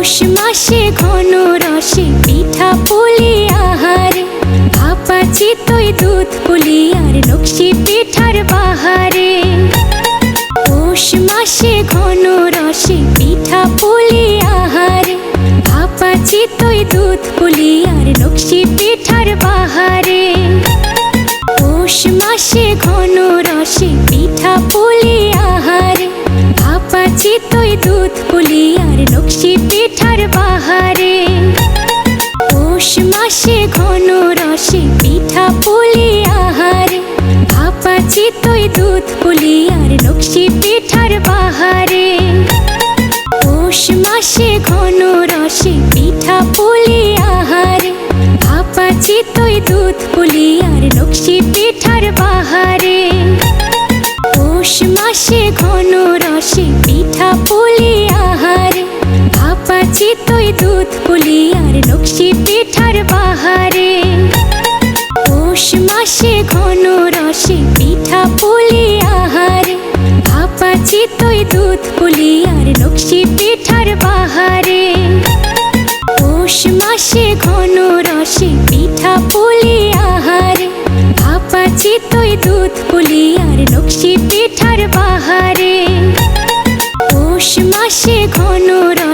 পৌষ মাসে ঘন রসে পিঠা পুলি আহারে, ভাপা চিতই দুধ পুলি আর নকশি পিঠার বাহারে। পৌষ মাসে ঘন রসে পিঠা পুলি আহারে, ভাপা চিতই দুধ পুলি আর নকশি পিঠার বাহারে। পৌষ মাসে ঘন রসে পিঠা পুলি আহারে, ভাপা চিতই দুধ পুলি আর নকশি পিঠার বাহারে। পৌষ মাসে ঘন রসে পিঠা পুলি আহারে, ভাপা চিতই দুধ পুলি আর নকশি পিঠার বাহারে। পৌষ মাসে ঘন রসে পিঠা পুলি আহারে, ভাপা চিতই দুধ পুলি আর নকশি পিঠার বাহারে। পৌষ মাসে ঘন রসে পিঠা পুলি আহারে, ভাপা চিতই দুধ পুলি আর নকশি পিঠার বাহারে। পৌষ মাসে ঘন রসে পিঠা পুলি আহারে, ভাপা চিতই দুধ পুলি আর নকশি পিঠার বাহারে। পৌষ মাসে ঘন রসে পিঠা পুলি আহারে, ভাপা চিতই দুধ পুলি আর নকশি পিঠার বাহারে। পৌষ মাসে ঘন রসে